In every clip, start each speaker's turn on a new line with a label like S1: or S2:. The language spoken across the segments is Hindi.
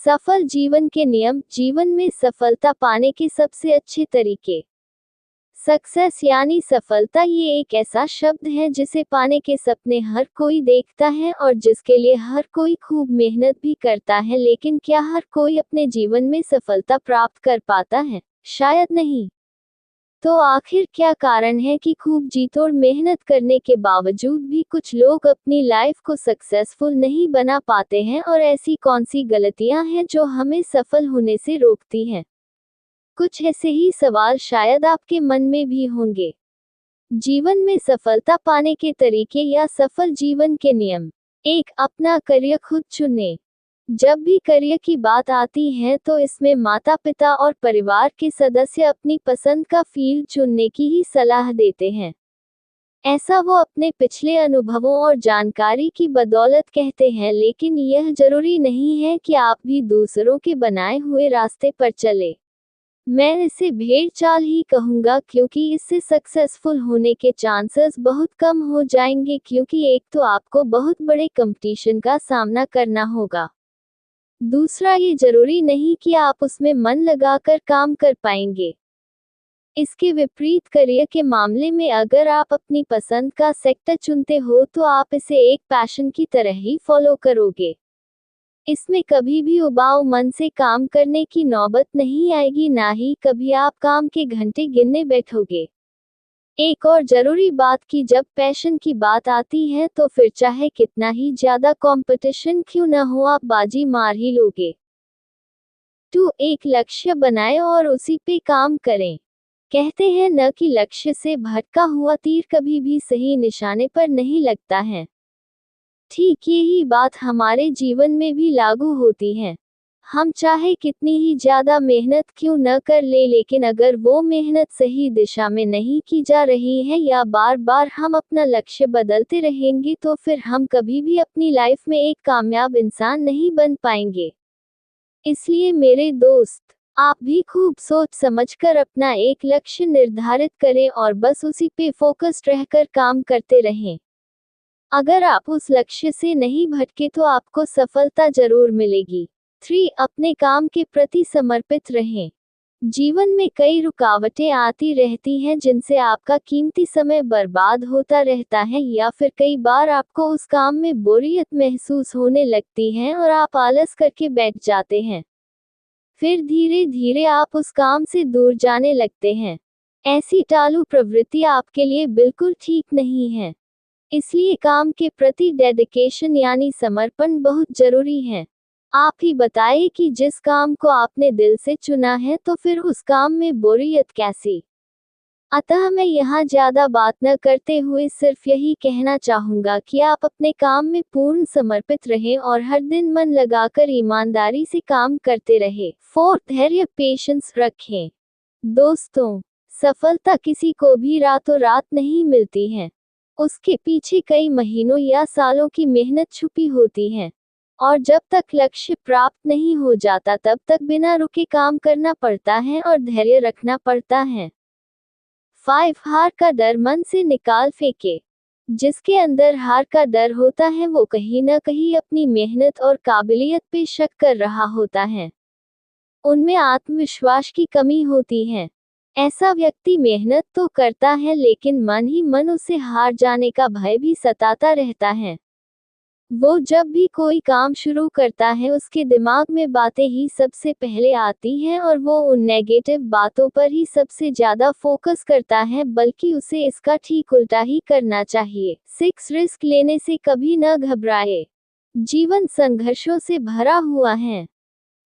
S1: सफल जीवन के नियम। जीवन में सफलता पाने के सबसे अच्छे तरीके। सक्सेस यानी सफलता, ये एक ऐसा शब्द है जिसे पाने के सपने हर कोई देखता है और जिसके लिए हर कोई खूब मेहनत भी करता है, लेकिन क्या हर कोई अपने जीवन में सफलता प्राप्त कर पाता है? शायद नहीं। तो आखिर क्या कारण है कि खूब जीतोड़ मेहनत करने के बावजूद भी कुछ लोग अपनी लाइफ को सक्सेसफुल नहीं बना पाते हैं, और ऐसी कौन सी गलतियां हैं जो हमें सफल होने से रोकती हैं? कुछ ऐसे ही सवाल शायद आपके मन में भी होंगे। जीवन में सफलता पाने के तरीके या सफल जीवन के नियम। 1. अपना करियर खुद चुनें। जब भी करियर की बात आती है तो इसमें माता पिता और परिवार के सदस्य अपनी पसंद का फील्ड चुनने की ही सलाह देते हैं। ऐसा वो अपने पिछले अनुभवों और जानकारी की बदौलत कहते हैं, लेकिन यह जरूरी नहीं है कि आप भी दूसरों के बनाए हुए रास्ते पर चले। मैं इसे भेड़ चाल ही कहूँगा, क्योंकि इससे सक्सेसफुल होने के चांसेस बहुत कम हो जाएंगे, क्योंकि एक तो आपको बहुत बड़े कंपटीशन का सामना करना होगा। दूसरा, ये जरूरी नहीं कि आप उसमें मन लगाकर काम कर पाएंगे। इसके विपरीत करियर के मामले में अगर आप अपनी पसंद का सेक्टर चुनते हो तो आप इसे एक पैशन की तरह ही फॉलो करोगे। इसमें कभी भी उबाऊ मन से काम करने की नौबत नहीं आएगी, ना ही कभी आप काम के घंटे गिनने बैठोगे। एक और जरूरी बात कि जब पैशन की बात आती है तो फिर चाहे कितना ही ज्यादा कंपटीशन क्यों न हो, आप बाजी मार ही लोगे। 2. एक लक्ष्य बनाएं और उसी पे काम करें। कहते हैं न कि लक्ष्य से भटका हुआ तीर कभी भी सही निशाने पर नहीं लगता है। ठीक यही बात हमारे जीवन में भी लागू होती है। हम चाहे कितनी ही ज्यादा मेहनत क्यों न कर ले, लेकिन अगर वो मेहनत सही दिशा में नहीं की जा रही है या बार बार हम अपना लक्ष्य बदलते रहेंगे तो फिर हम कभी भी अपनी लाइफ में एक कामयाब इंसान नहीं बन पाएंगे। इसलिए मेरे दोस्त, आप भी खूब सोच समझकर अपना एक लक्ष्य निर्धारित करें और बस उसी पे फोकस्ड रहकर काम करते रहें। अगर आप उस लक्ष्य से नहीं भटके तो आपको सफलता जरूर मिलेगी। 3. अपने काम के प्रति समर्पित रहें। जीवन में कई रुकावटें आती रहती हैं जिनसे आपका कीमती समय बर्बाद होता रहता है, या फिर कई बार आपको उस काम में बोरियत महसूस होने लगती है और आप आलस करके बैठ जाते हैं। फिर धीरे धीरे आप उस काम से दूर जाने लगते हैं। ऐसी टालू प्रवृत्ति आपके लिए बिल्कुल ठीक नहीं है। इसलिए काम के प्रति डेडिकेशन यानी समर्पण बहुत जरूरी है। आप ही बताइए कि जिस काम को आपने दिल से चुना है तो फिर उस काम में बोरियत कैसी? अतः मैं यहाँ ज्यादा बात न करते हुए सिर्फ यही कहना चाहूँगा कि आप अपने काम में पूर्ण समर्पित रहें और हर दिन मन लगाकर ईमानदारी से काम करते रहें। 4. धैर्य पेशेंस रखें। दोस्तों, सफलता किसी को भी रातों रात नहीं मिलती है। उसके पीछे कई महीनों या सालों की मेहनत छुपी होती है, और जब तक लक्ष्य प्राप्त नहीं हो जाता तब तक बिना रुके काम करना पड़ता है और धैर्य रखना पड़ता है। 5. हार का डर मन से निकाल फेंके। जिसके अंदर हार का डर होता है वो कहीं न कहीं अपनी मेहनत और काबिलियत पे शक कर रहा होता है। उनमें आत्मविश्वास की कमी होती है। ऐसा व्यक्ति मेहनत तो करता है लेकिन मन ही मन उसे हार जाने का भय भी सताता रहता है। वो जब भी कोई काम शुरू करता है उसके दिमाग में बातें ही सबसे पहले आती हैं और वो उन नेगेटिव बातों पर ही सबसे ज्यादा फोकस करता है, बल्कि उसे इसका ठीक उल्टा ही करना चाहिए। 6. रिस्क लेने से कभी न घबराए। जीवन संघर्षों से भरा हुआ है।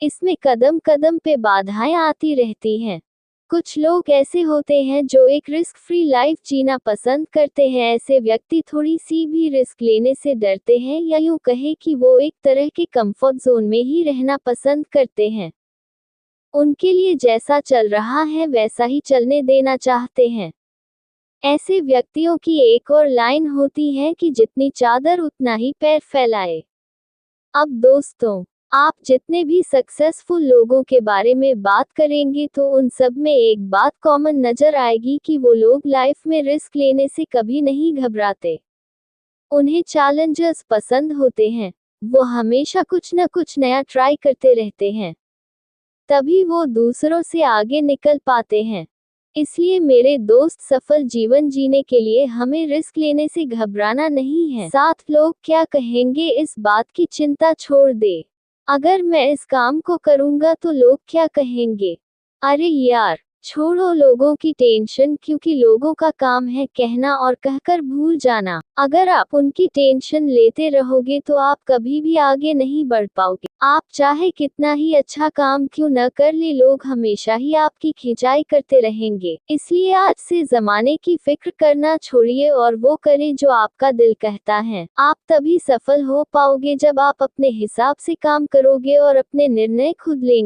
S1: इसमें कदम कदम पे बाधाएं आती रहती हैं। कुछ लोग ऐसे होते हैं जो एक रिस्क फ्री लाइफ जीना पसंद करते हैं। ऐसे व्यक्ति थोड़ी सी भी रिस्क लेने से डरते हैं, या यूं कहे कि वो एक तरह के कंफर्ट जोन में ही रहना पसंद करते हैं। उनके लिए जैसा चल रहा है वैसा ही चलने देना चाहते हैं। ऐसे व्यक्तियों की एक और लाइन होती है कि जितनी चादर उतना ही पैर फैलाए। अब दोस्तों, आप जितने भी सक्सेसफुल लोगों के बारे में बात करेंगे तो उन सब में एक बात कॉमन नजर आएगी कि वो लोग लाइफ में रिस्क लेने से कभी नहीं घबराते। उन्हें चैलेंजेस पसंद होते हैं। वो हमेशा कुछ न कुछ नया ट्राई करते रहते हैं, तभी वो दूसरों से आगे निकल पाते हैं। इसलिए मेरे दोस्त, सफल जीवन जीने के लिए हमें रिस्क लेने से घबराना नहीं है। 7 लोग क्या कहेंगे, इस बात की चिंता छोड़ दे। अगर मैं इस काम को करूंगा तो लोग क्या कहेंगे? अरे यार, छोड़ो लोगों की टेंशन, क्योंकि लोगों का काम है कहना और कहकर भूल जाना। अगर आप उनकी टेंशन लेते रहोगे तो आप कभी भी आगे नहीं बढ़ पाओगे। आप चाहे कितना ही अच्छा काम क्यों न कर ले, लोग हमेशा ही आपकी खिंचाई करते रहेंगे। इसलिए आज से जमाने की फिक्र करना छोड़िए और वो करें जो आपका दिल कहता है। आप तभी सफल हो पाओगे जब आप अपने हिसाब से काम करोगे और अपने निर्णय खुद लेंगे।